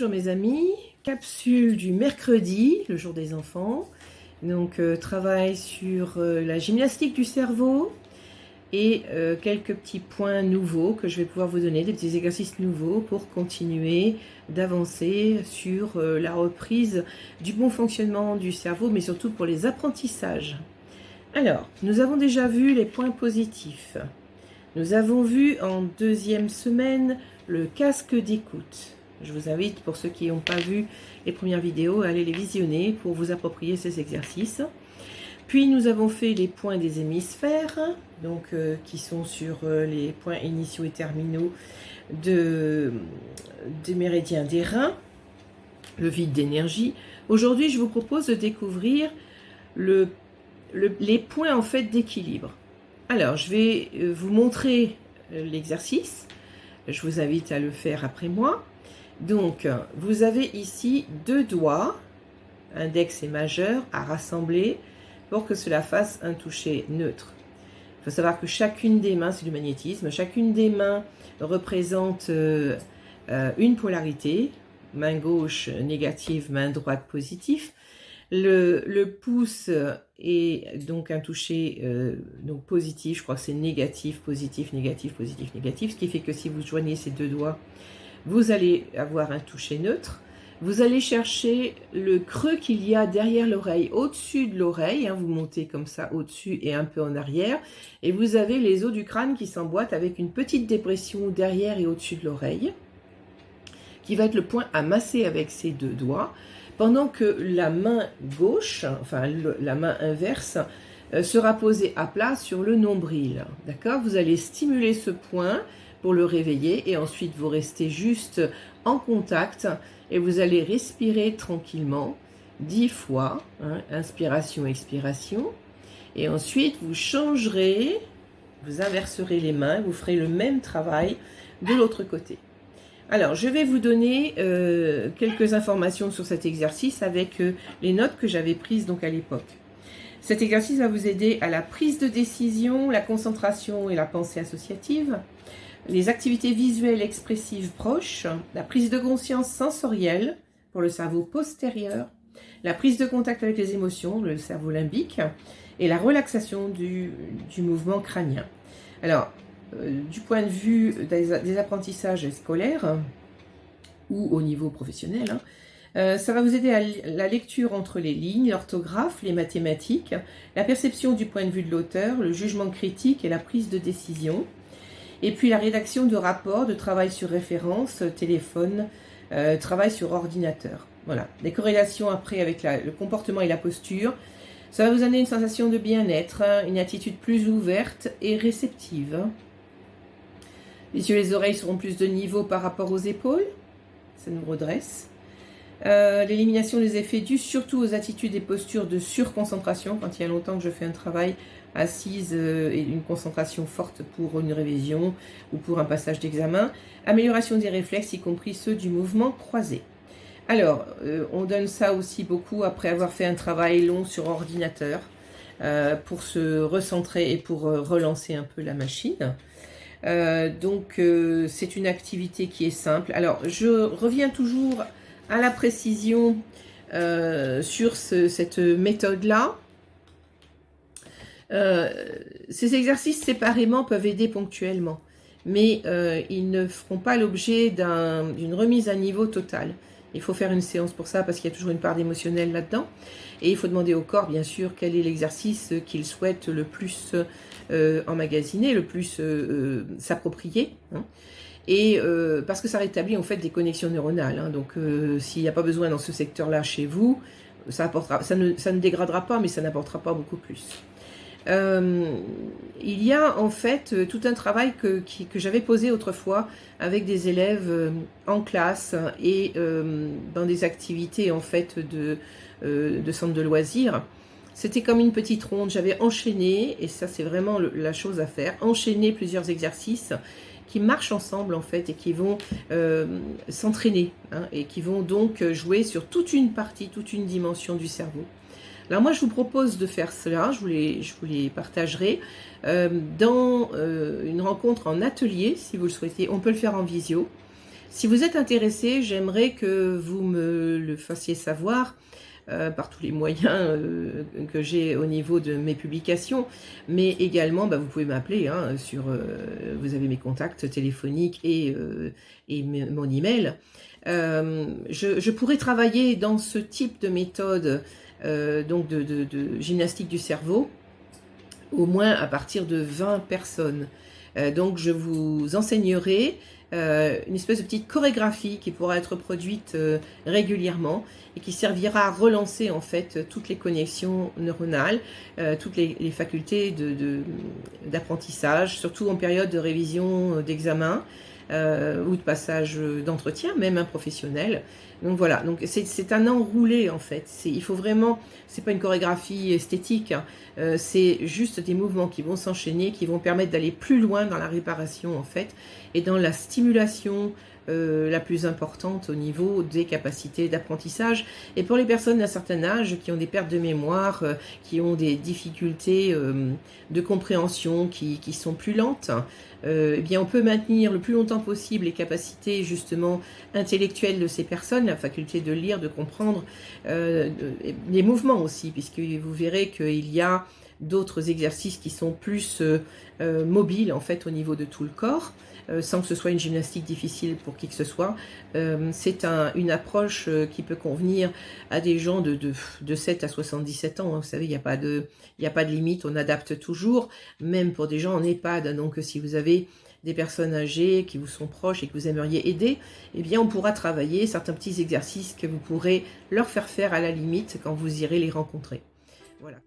Bonjour mes amis, capsule du mercredi, le jour des enfants. Donc travail sur la gymnastique du cerveau et quelques petits points nouveaux que je vais pouvoir vous donner, des petits exercices nouveaux pour continuer d'avancer sur la reprise du bon fonctionnement du cerveau, mais surtout pour les apprentissages. Alors, nous avons déjà vu les points positifs. Nous avons vu en deuxième semaine le casque d'écoute. Je vous invite, pour ceux qui n'ont pas vu les premières vidéos, à aller les visionner pour vous approprier ces exercices. Puis nous avons fait les points des hémisphères, donc qui sont sur les points initiaux et terminaux des méridiens des reins, le vide d'énergie. Aujourd'hui, je vous propose de découvrir les points en fait d'équilibre. Alors, je vais vous montrer l'exercice. Je vous invite à le faire après moi. Donc, vous avez ici deux doigts, index et majeur, à rassembler pour que cela fasse un toucher neutre. Il faut savoir que chacune des mains, c'est du magnétisme, chacune des mains représente une polarité, main gauche négative, main droite positive. Le pouce est donc un toucher donc positif, je crois que c'est négatif, positif, négatif, positif, négatif, ce qui fait que si vous joignez ces deux doigts, vous allez avoir un toucher neutre. Vous allez chercher le creux qu'il y a derrière l'oreille, au-dessus de l'oreille, vous montez comme ça au-dessus et un peu en arrière, et vous avez les os du crâne qui s'emboîtent avec une petite dépression derrière et au-dessus de l'oreille, qui va être le point à masser avec ces deux doigts, pendant que la main gauche, enfin la main inverse, sera posée à plat sur le nombril. D'accord? Vous allez stimuler ce point pour le réveiller et ensuite vous restez juste en contact et vous allez respirer tranquillement 10 fois, inspiration, expiration, et ensuite vous changerez, vous inverserez les mains, vous ferez le même travail de l'autre côté. Alors, je vais vous donner quelques informations sur cet exercice avec les notes que j'avais prises donc à l'époque. Cet exercice va vous aider à la prise de décision, la concentration et la pensée associative, les activités visuelles expressives proches, la prise de conscience sensorielle pour le cerveau postérieur, la prise de contact avec les émotions, le cerveau limbique, et la relaxation du mouvement crânien. Alors, du point de vue des apprentissages scolaires ou au niveau professionnel, ça va vous aider à la lecture entre les lignes, l'orthographe, les mathématiques, la perception du point de vue de l'auteur, le jugement critique et la prise de décision, et puis la rédaction de rapports, de travail sur référence, téléphone, travail sur ordinateur. Voilà, les corrélations après avec le comportement et la posture. Ça va vous donner une sensation de bien-être, une attitude plus ouverte et réceptive. Les yeux et les oreilles seront plus de niveau par rapport aux épaules. Ça nous redresse. L'élimination des effets dus surtout aux attitudes et postures de surconcentration. Quand il y a longtemps que je fais un travail assise et une concentration forte pour une révision ou pour un passage d'examen. Amélioration des réflexes, y compris ceux du mouvement croisé. Alors, on donne ça aussi beaucoup après avoir fait un travail long sur ordinateur pour se recentrer et pour relancer un peu la machine. Donc, c'est une activité qui est simple. Alors, je reviens toujours à la précision sur cette méthode-là. Ces exercices séparément peuvent aider ponctuellement, mais ils ne feront pas l'objet d'une remise à niveau totale. Il faut faire une séance pour ça parce qu'il y a toujours une part d'émotionnel là-dedans. Et il faut demander au corps, bien sûr, quel est l'exercice qu'il souhaite le plus emmagasiner, le plus s'approprier. Et parce que ça rétablit en fait des connexions neuronales. Donc s'il n'y a pas besoin dans ce secteur-là chez vous, ça ne dégradera pas, mais ça n'apportera pas beaucoup plus. Il y a en fait tout un travail que j'avais posé autrefois avec des élèves en classe et dans des activités en fait de centre de loisirs. C'était comme une petite ronde, j'avais enchaîné, et ça c'est vraiment la chose à faire, enchaîner plusieurs exercices qui marchent ensemble en fait et qui vont s'entraîner et qui vont donc jouer sur toute une partie, toute une dimension du cerveau. Alors moi je vous propose de faire cela, je vous les partagerai dans une rencontre en atelier si vous le souhaitez. On peut le faire en visio, Si vous êtes intéressé, j'aimerais que vous me le fassiez savoir par tous les moyens que j'ai au niveau de mes publications, mais également, vous pouvez m'appeler, hein, vous avez mes contacts téléphoniques et mon email. Je pourrais travailler dans ce type de méthode, donc de gymnastique du cerveau, au moins à partir de 20 personnes. Donc je vous enseignerai une espèce de petite chorégraphie qui pourra être produite régulièrement et qui servira à relancer en fait toutes les connexions neuronales, toutes les facultés d'apprentissage, surtout en période de révision d'examen ou de passage d'entretien, même un professionnel. Donc voilà, donc c'est un enroulé en fait. Il faut vraiment, c'est pas une chorégraphie esthétique, hein, c'est juste des mouvements qui vont s'enchaîner, qui vont permettre d'aller plus loin dans la réparation en fait, et dans la stimulation la plus importante au niveau des capacités d'apprentissage. Et pour les personnes d'un certain âge qui ont des pertes de mémoire, qui ont des difficultés de compréhension qui sont plus lentes, eh bien on peut maintenir le plus longtemps possible les capacités justement intellectuelles de ces personnes, la faculté de lire, de comprendre, les mouvements aussi, puisque vous verrez qu'il y a d'autres exercices qui sont plus mobiles en fait au niveau de tout le corps, sans que ce soit une gymnastique difficile pour qui que ce soit. C'est une approche qui peut convenir à des gens de 7 à 77 ans. Hein. Vous savez, il n'y a pas de limite, on adapte toujours, même pour des gens en EHPAD. Donc si vous avez des personnes âgées qui vous sont proches et que vous aimeriez aider, eh bien on pourra travailler certains petits exercices que vous pourrez leur faire faire à la limite quand vous irez les rencontrer. Voilà.